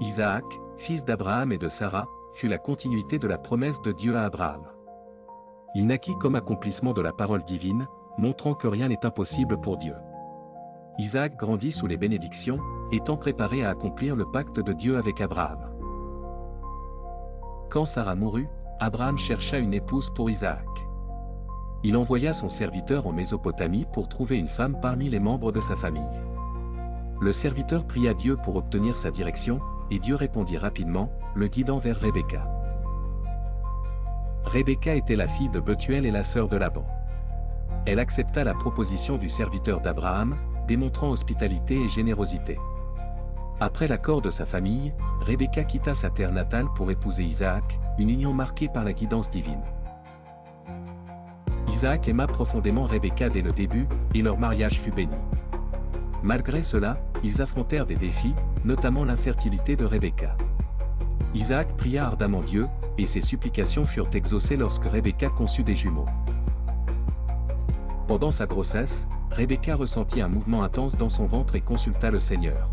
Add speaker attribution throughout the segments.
Speaker 1: Isaac, fils d'Abraham et de Sarah, fut la continuité de la promesse de Dieu à Abraham. Il naquit comme accomplissement de la parole divine, montrant que rien n'est impossible pour Dieu. Isaac grandit sous les bénédictions, étant préparé à accomplir le pacte de Dieu avec Abraham. Quand Sarah mourut, Abraham chercha une épouse pour Isaac. Il envoya son serviteur en Mésopotamie pour trouver une femme parmi les membres de sa famille. Le serviteur pria Dieu pour obtenir sa direction, et Dieu répondit rapidement, le guidant vers Rebecca. Rebecca était la fille de Bethuel et la sœur de Laban. Elle accepta la proposition du serviteur d'Abraham, démontrant hospitalité et générosité. Après l'accord de sa famille, Rebecca quitta sa terre natale pour épouser Isaac, une union marquée par la guidance divine. Isaac aima profondément Rebecca dès le début, et leur mariage fut béni. Malgré cela, ils affrontèrent des défis, notamment l'infertilité de Rebecca. Isaac pria ardemment Dieu, et ses supplications furent exaucées lorsque Rebecca conçut des jumeaux. Pendant sa grossesse, Rebecca ressentit un mouvement intense dans son ventre et consulta le Seigneur.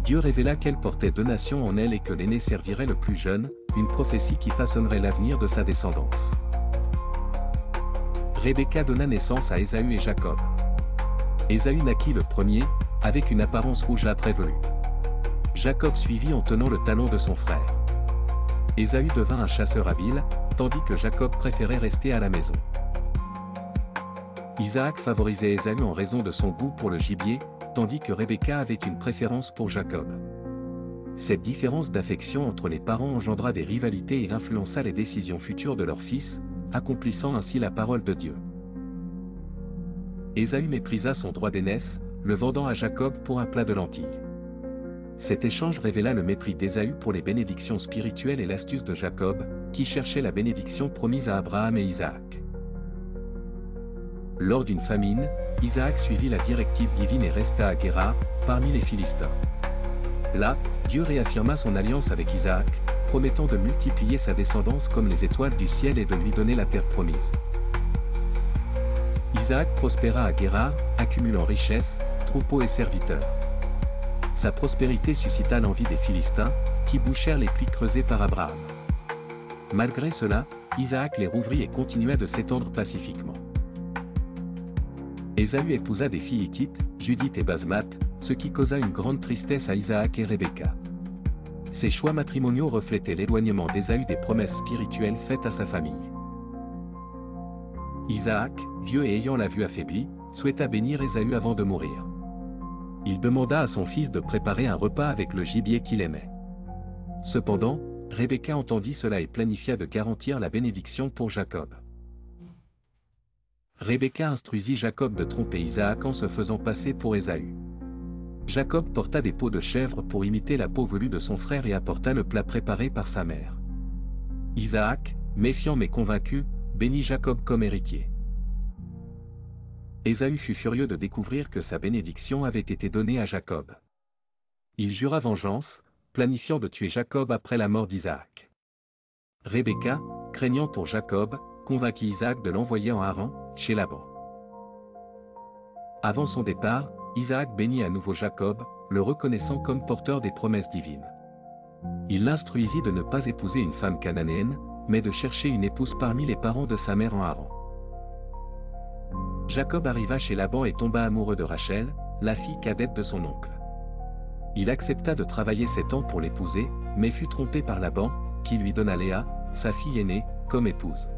Speaker 1: Dieu révéla qu'elle portait 2 nations en elle et que l'aîné servirait le plus jeune, une prophétie qui façonnerait l'avenir de sa descendance. Rebecca donna naissance à Ésaü et Jacob. Ésaü naquit le premier, avec une apparence rougeâtre et velue. Jacob suivit en tenant le talon de son frère. Ésaü devint un chasseur habile, tandis que Jacob préférait rester à la maison. Isaac favorisait Ésaü en raison de son goût pour le gibier, tandis que Rebecca avait une préférence pour Jacob. Cette différence d'affection entre les parents engendra des rivalités et influença les décisions futures de leur fils, accomplissant ainsi la parole de Dieu. Ésaü méprisa son droit d'aînesse, le vendant à Jacob pour un plat de lentilles. Cet échange révéla le mépris d'Ésaü pour les bénédictions spirituelles et l'astuce de Jacob, qui cherchait la bénédiction promise à Abraham et Isaac. Lors d'une famine, Isaac suivit la directive divine et resta à Guérar, parmi les Philistins. Là, Dieu réaffirma son alliance avec Isaac, promettant de multiplier sa descendance comme les étoiles du ciel et de lui donner la terre promise. Isaac prospéra à Guérar, accumulant richesses, troupeaux et serviteurs. Sa prospérité suscita l'envie des Philistins, qui bouchèrent les puits creusés par Abraham. Malgré cela, Isaac les rouvrit et continua de s'étendre pacifiquement. Ésaü épousa des filles hittites, Judith et Basmath, ce qui causa une grande tristesse à Isaac et Rebecca. Ces choix matrimoniaux reflétaient l'éloignement d'Ésaü des promesses spirituelles faites à sa famille. Isaac, vieux et ayant la vue affaiblie, souhaita bénir Ésaü avant de mourir. Il demanda à son fils de préparer un repas avec le gibier qu'il aimait. Cependant, Rebecca entendit cela et planifia de garantir la bénédiction pour Jacob. Rebecca instruisit Jacob de tromper Isaac en se faisant passer pour Ésaü. Jacob porta des peaux de chèvre pour imiter la peau velue de son frère et apporta le plat préparé par sa mère. Isaac, méfiant mais convaincu, bénit Jacob comme héritier. Ésaü fut furieux de découvrir que sa bénédiction avait été donnée à Jacob. Il jura vengeance, planifiant de tuer Jacob après la mort d'Isaac. Rebecca, craignant pour Jacob, convainquit Isaac de l'envoyer en Haran, chez Laban. Avant son départ, Isaac bénit à nouveau Jacob, le reconnaissant comme porteur des promesses divines. Il l'instruisit de ne pas épouser une femme cananéenne, mais de chercher une épouse parmi les parents de sa mère en Haran. Jacob arriva chez Laban et tomba amoureux de Rachel, la fille cadette de son oncle. Il accepta de travailler 7 ans pour l'épouser, mais fut trompé par Laban, qui lui donna Léa, sa fille aînée, comme épouse.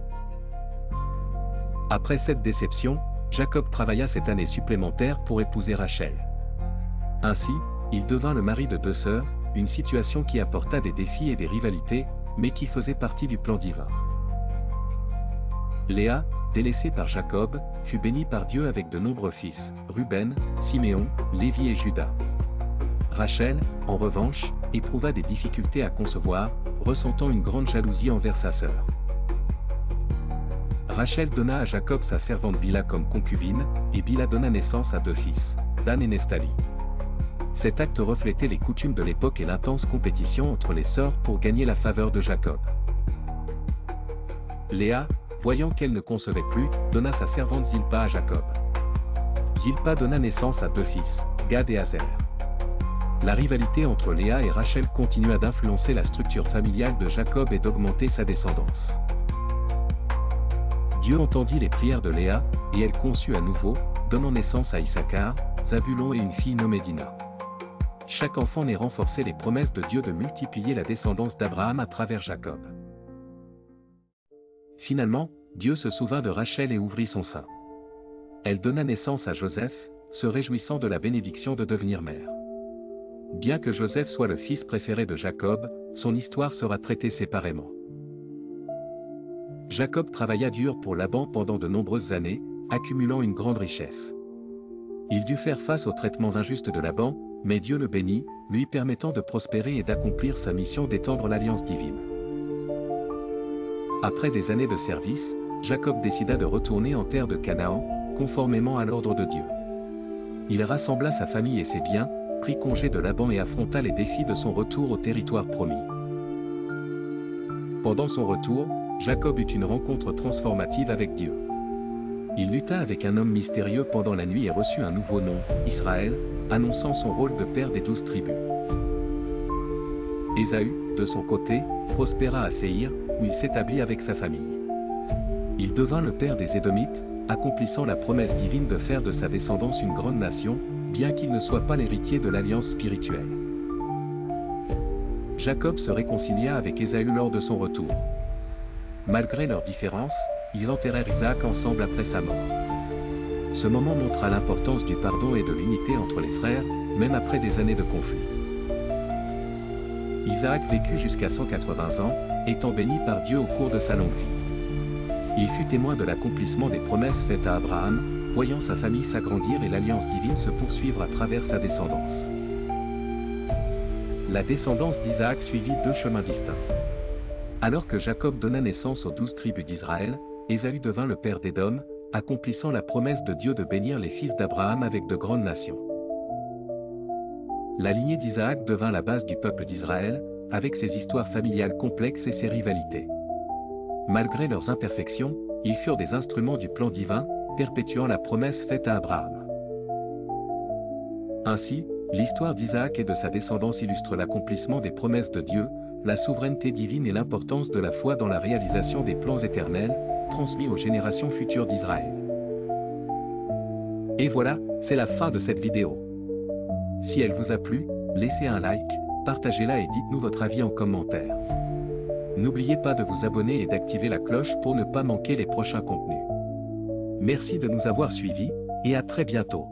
Speaker 1: Après cette déception, Jacob travailla 7 années supplémentaires pour épouser Rachel. Ainsi, il devint le mari de 2 sœurs, une situation qui apporta des défis et des rivalités, mais qui faisait partie du plan divin. Léa, délaissée par Jacob, fut bénie par Dieu avec de nombreux fils, Ruben, Siméon, Lévi et Juda. Rachel, en revanche, éprouva des difficultés à concevoir, ressentant une grande jalousie envers sa sœur. Rachel donna à Jacob sa servante Bila comme concubine, et Bila donna naissance à 2 fils, Dan et Nephtali. Cet acte reflétait les coutumes de l'époque et l'intense compétition entre les sœurs pour gagner la faveur de Jacob. Léa, voyant qu'elle ne concevait plus, donna sa servante Zilpa à Jacob. Zilpa donna naissance à 2 fils, Gad et Azer. la rivalité entre Léa et Rachel continua d'influencer la structure familiale de Jacob et d'augmenter sa descendance. Dieu entendit les prières de Léa, et elle conçut à nouveau, donnant naissance à Issachar, Zabulon et une fille nommée Dina. Chaque enfant né renforçait les promesses de Dieu de multiplier la descendance d'Abraham à travers Jacob. Finalement, Dieu se souvint de Rachel et ouvrit son sein. Elle donna naissance à Joseph, se réjouissant de la bénédiction de devenir mère. Bien que Joseph soit le fils préféré de Jacob, son histoire sera traitée séparément. Jacob travailla dur pour Laban pendant de nombreuses années, accumulant une grande richesse. Il dut faire face aux traitements injustes de Laban, mais Dieu le bénit, lui permettant de prospérer et d'accomplir sa mission d'étendre l'alliance divine. Après des années de service, Jacob décida de retourner en terre de Canaan, conformément à l'ordre de Dieu. Il rassembla sa famille et ses biens, prit congé de Laban et affronta les défis de son retour au territoire promis. Pendant son retour, Jacob eut une rencontre transformative avec Dieu. Il lutta avec un homme mystérieux pendant la nuit et reçut un nouveau nom, Israël, annonçant son rôle de père des 12 tribus. Ésaü, de son côté, prospéra à Séhir, où il s'établit avec sa famille. Il devint le père des Édomites, accomplissant la promesse divine de faire de sa descendance une grande nation, bien qu'il ne soit pas l'héritier de l'alliance spirituelle. Jacob se réconcilia avec Ésaü lors de son retour. Malgré leurs différences, ils enterrèrent Isaac ensemble après sa mort. Ce moment montra l'importance du pardon et de l'unité entre les frères, même après des années de conflit. Isaac vécut jusqu'à 180 ans, étant béni par Dieu au cours de sa longue vie. Il fut témoin de l'accomplissement des promesses faites à Abraham, voyant sa famille s'agrandir et l'alliance divine se poursuivre à travers sa descendance. La descendance d'Isaac suivit deux chemins distincts. Alors que Jacob donna naissance aux 12 tribus d'Israël, Ésaü devint le père d'Édom, accomplissant la promesse de Dieu de bénir les fils d'Abraham avec de grandes nations. La lignée d'Isaac devint la base du peuple d'Israël, avec ses histoires familiales complexes et ses rivalités. Malgré leurs imperfections, ils furent des instruments du plan divin, perpétuant la promesse faite à Abraham. Ainsi, l'histoire d'Isaac et de sa descendance illustre l'accomplissement des promesses de Dieu, la souveraineté divine et l'importance de la foi dans la réalisation des plans éternels, transmis aux générations futures d'Israël. Et voilà, c'est la fin de cette vidéo. Si elle vous a plu, laissez un like, partagez-la et dites-nous votre avis en commentaire. N'oubliez pas de vous abonner et d'activer la cloche pour ne pas manquer les prochains contenus. Merci de nous avoir suivis, et à très bientôt.